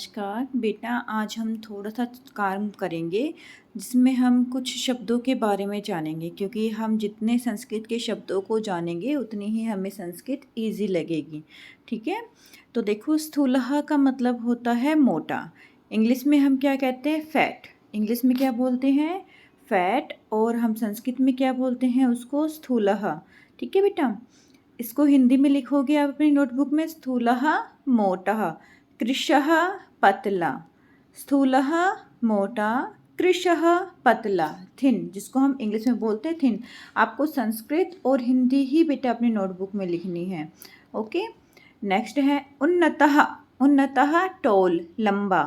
नमस्कार बेटा, आज हम थोड़ा सा काम करेंगे जिसमें हम कुछ शब्दों के बारे में जानेंगे, क्योंकि हम जितने संस्कृत के शब्दों को जानेंगे उतनी ही हमें संस्कृत इजी लगेगी। ठीक है, तो देखो, स्थूलः का मतलब होता है मोटा। इंग्लिश में हम क्या कहते हैं? फैट। इंग्लिश में क्या बोलते हैं? फैट। और हम संस्कृत में क्या बोलते हैं उसको? स्थूलः। ठीक है बेटा, इसको हिंदी में लिखोगे आप अपनी नोटबुक में, स्थूलः मोटा, कृशः पतला। स्थूलः मोटा, कृशः पतला, थिन, जिसको हम इंग्लिश में बोलते हैं थिन। आपको संस्कृत और हिंदी ही बेटा अपनी नोटबुक में लिखनी है। ओके, नेक्स्ट है उन्नतः। उन्नतः टोल, लंबा।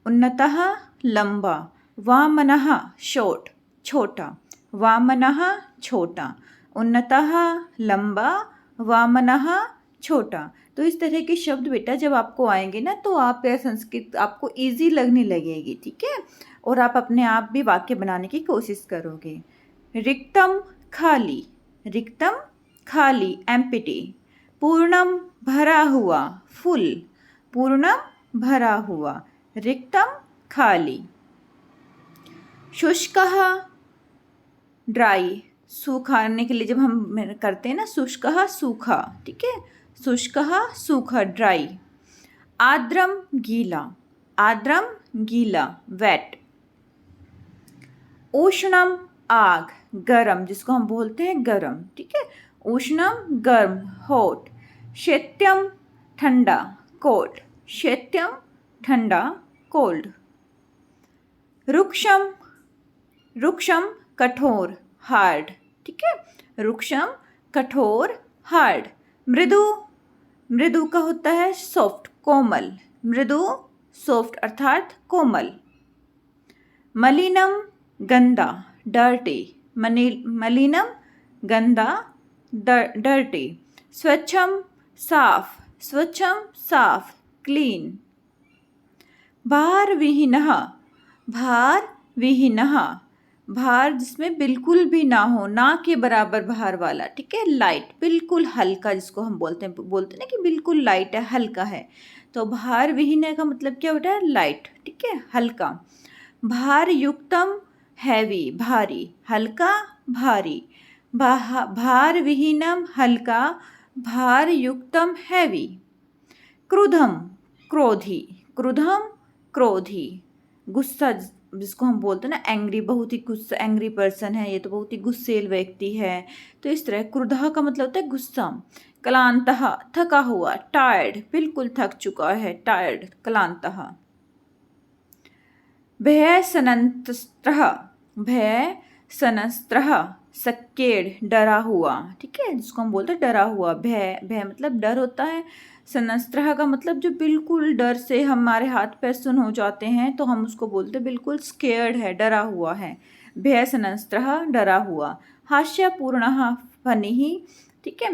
उन्नतः लंबा। वामनः शॉर्ट, छोटा। वामनः छोटा। उन्नतः लंबा, वामनः छोटा। तो इस तरह के शब्द बेटा जब आपको आएंगे ना, तो आप संस्कृत आपको इजी लगने लगेगी। ठीक है, और आप अपने आप भी वाक्य बनाने की कोशिश करोगे। रिक्तम खाली, रिक्तम खाली, एम्प्टी। पूर्णम भरा हुआ, फुल। पूर्णम भरा हुआ, रिक्तम खाली। शुष्कः ड्राई, सूखाने के लिए जब हम करते हैं ना, शुष्कः सूखा। ठीक है, शुष्कः सूखा, ड्राई। आर्द्रम गीला, आर्द्रम गीला, वेट। उष्णम आग, गरम, जिसको हम बोलते हैं गरम। ठीक है, उष्णम गर्म, हॉट। शैत्यम ठंडा, कोल्ड। शैत्यम ठंडा, कोल्ड। रुक्षम, रुक्षम कठोर, हार्ड। ठीक है, रुक्षम कठोर, हार्ड। मृदु, मृदु का होता है सॉफ्ट, कोमल। मृदु सॉफ्ट अर्थात कोमल। मलिनम गंदा, डर्टी। मलिनम गंदा, डर्टी। स्वच्छम साफ, स्वच्छम साफ, क्लीन। भार विहीनः, भार विहीनः, भार जिसमें बिल्कुल भी ना हो, ना के बराबर भार वाला। ठीक है, लाइट, बिल्कुल हल्का, जिसको हम बोलते हैं ना कि बिल्कुल लाइट है, हल्का है। तो भार विहीन का मतलब क्या होता है? लाइट। ठीक है, हल्का। भार युक्तम हैवी, भारी। हल्का, भारी। भार विहीनम हल्का, भार युक्तम हैवी। क्रुधम क्रोधी, क्रुधम क्रोधी, गुस्सा, जिसको हम बोलते हैं ना एंग्री, बहुत ही गुस्सा, एंग्री पर्सन है ये, तो बहुत ही गुस्सेल व्यक्ति है। तो इस तरह क्रुधः का मतलब होता है गुस्सा। क्लांतः थका हुआ, टायर्ड, बिल्कुल थक चुका है, टायर्ड, क्लांतः। भय सनस्त्रः, भय सनस्त्रः, सक्केड, डरा हुआ। ठीक है, जिसको हम बोलते हैं डरा हुआ। भय, भय मतलब डर होता है। सनस्त्रः का मतलब जो बिल्कुल डर से हमारे हाथ पैर सुन्न हो जाते हैं, तो हम उसको बोलते हैं बिल्कुल स्केर्ड है, डरा हुआ है। भय सनस्त्रः, डरा हुआ। हास्यपूर्णः फनी, ठीक है।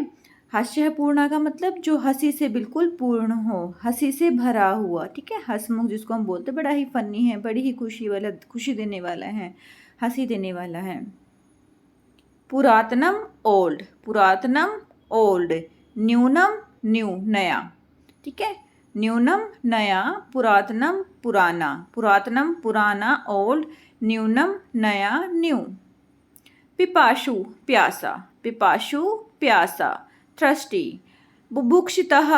हास्यपूर्ण का मतलब जो हंसी से बिल्कुल पूर्ण हो, हंसी से भरा हुआ। ठीक है, हंसमुख, जिसको हम बोलते हैं बड़ा ही फनी है, बड़ी ही खुशी वाला, खुशी देने वाला है, हंसी देने वाला है। पुरातनम ओल्ड, पुरातनम ओल्ड। न्यूनम न्यू, नया। ठीक है, न्यूनम नया, पुरातनम पुराना। पुरातनम पुराना, ओल्ड। न्यूनम नया, न्यू। पिपाशु प्यासा, पिपाशु प्यासा, थ्रस्टी। बुभुक्षितः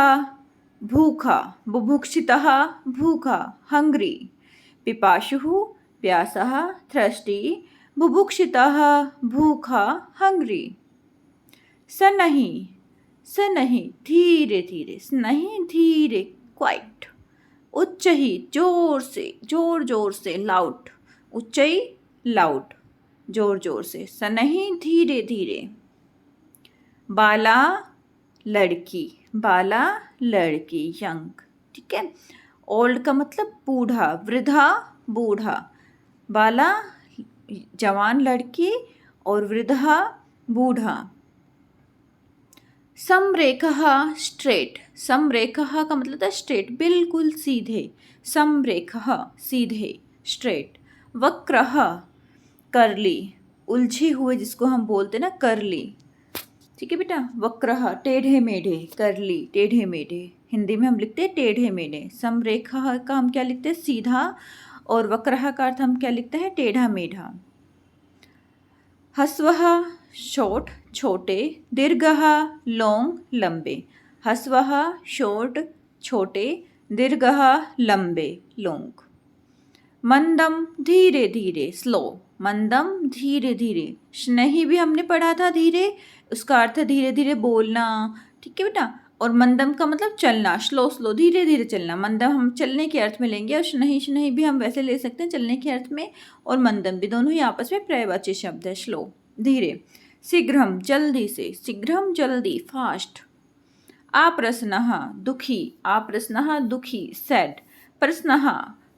भूखा, बुभुक्षितः भूखा, हंग्री। पिपाशुः प्यासः, थ्रस्टी, बुभुक्षितः भूखा, हंग्री। सनहि, सनहि धीरे धीरे, सनहि धीरे, क्वाइट। उच्चहि जोर से, जोर जोर से, लाउड। उच्चई लाउड, जोर जोर से। सनहि धीरे धीरे। बाला लड़की, बाला लड़की, यंग। ठीक है, ओल्ड का मतलब बूढ़ा, वृद्धा, बूढ़ा। बाला जवान लड़की और वृद्धा बूढ़ा। समरेखः स्ट्रेट, समरेखः का मतलब है स्ट्रेट, बिल्कुल सीधे। समरेखः सीधे, स्ट्रेट। वक्रः करली, उलझे हुए, जिसको हम बोलते हैं ना करली। ठीक है बेटा, वक्रः टेढ़े मेढ़े, करली टेढ़े मेढ़े। हिंदी में हम लिखते हैं टेढ़े मेढ़े। समरेखा का हम क्या लिखते हैं, सीधा, और वक्रः का अर्थ हम क्या लिखते हैं, टेढ़ा मेढ़ा। हस्वः शॉर्ट छोटे, दीर्घः लॉन्ग लंबे। हस्वः शॉर्ट छोटे, दीर्घः लंबे लॉन्ग। मंदम धीरे धीरे स्लो, मंदम धीरे धीरे। शनैही भी हमने पढ़ा था धीरे, उसका अर्थ है धीरे धीरे बोलना, ठीक है बेटा। और मंदम का मतलब चलना, स्लो स्लो, धीरे धीरे चलना। मंदम हम चलने के अर्थ में लेंगे, और शनैही शनैही भी हम वैसे ले सकते हैं चलने के अर्थ में, और मंदम भी, दोनों ही आपस में पर्यायवाची शब्द है, स्लो धीरे। शीघ्रम जल्दी से, शीघ्रम जल्दी फास्ट। आप्रसन्नः दुखी, आप्रसन्नः दुखी सैड। प्रसन्नः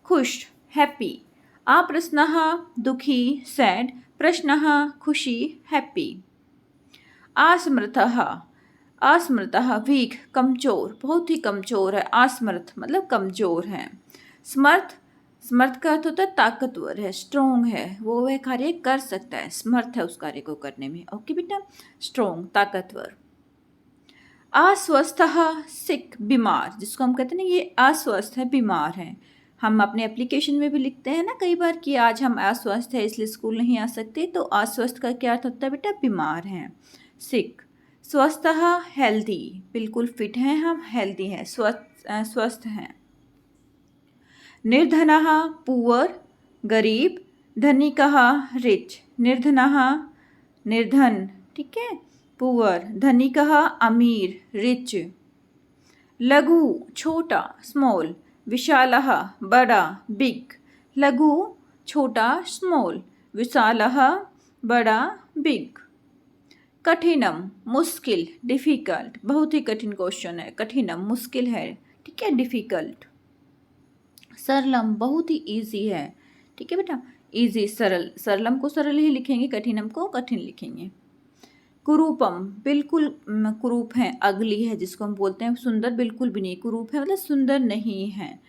खुश हैप्पी। आप्रसन्नः दुखी सैड, प्रसन्नः खुशी हैप्पी। असमर्थः, असमर्थः वीक कमजोर, बहुत ही कमजोर है। असमर्थ मतलब कमजोर है। समर्थ, समर्थ का अर्थ होता है ताकतवर है, स्ट्रोंग है, वो वह कार्य कर सकता है, समर्थ है उस कार्य को करने में। ओके बेटा, स्ट्रोंग ताकतवर। अस्वस्थ सिक बीमार, जिसको हम कहते हैं ना ये अस्वस्थ है, बीमार है। हम अपने एप्लीकेशन में भी लिखते हैं ना कई बार कि आज हम अस्वस्थ है इसलिए स्कूल नहीं आ सकते, तो अस्वस्थ का क्या अर्थ होता है बेटा, बीमार हैं, सिक। स्वस्थ हेल्दी, बिल्कुल फिट हैं हम, हेल्दी हैं, स्वस्थ हैं। निर्धनः पुअर गरीब, धनिकः रिच। निर्धनः निर्धन, ठीक है, पुअर, धनिकः अमीर रिच। लघु छोटा स्मॉल, विशालः बड़ा बिग। लघु छोटा स्मॉल, विशालः बड़ा बिग। कठिनम मुश्किल डिफिकल्ट, बहुत ही कठिन क्वेश्चन है, कठिनम मुश्किल है, ठीक है, डिफिकल्ट। सरलम बहुत ही इजी है, ठीक है बेटा, इजी सरल, सरलम को सरल ही लिखेंगे, कठिनम को कठिन लिखेंगे। कुरूपम बिल्कुल कुरूप है, अगली है, जिसको हम बोलते हैं सुंदर बिल्कुल भी नहीं, कुरूप है मतलब सुंदर नहीं है।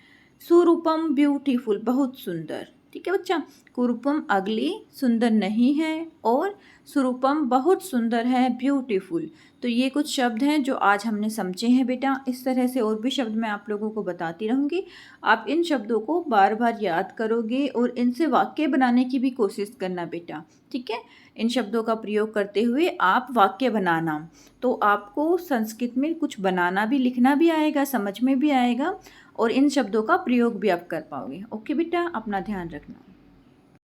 सुरूपम ब्यूटीफुल बहुत सुंदर, ठीक है बच्चा। कुरूपम अगली, सुंदर नहीं है, और सुरूपम बहुत सुंदर है, ब्यूटीफुल। तो ये कुछ शब्द हैं जो आज हमने समझे हैं बेटा। इस तरह से और भी शब्द मैं आप लोगों को बताती रहूँगी। आप इन शब्दों को बार बार याद करोगे और इनसे वाक्य बनाने की भी कोशिश करना बेटा, ठीक है। इन शब्दों का प्रयोग करते हुए आप वाक्य बनाना, तो आपको संस्कृत में कुछ बनाना भी, लिखना भी आएगा, समझ में भी आएगा, और इन शब्दों का प्रयोग भी आप कर पाओगे। ओके बेटा, अपना ध्यान रखना।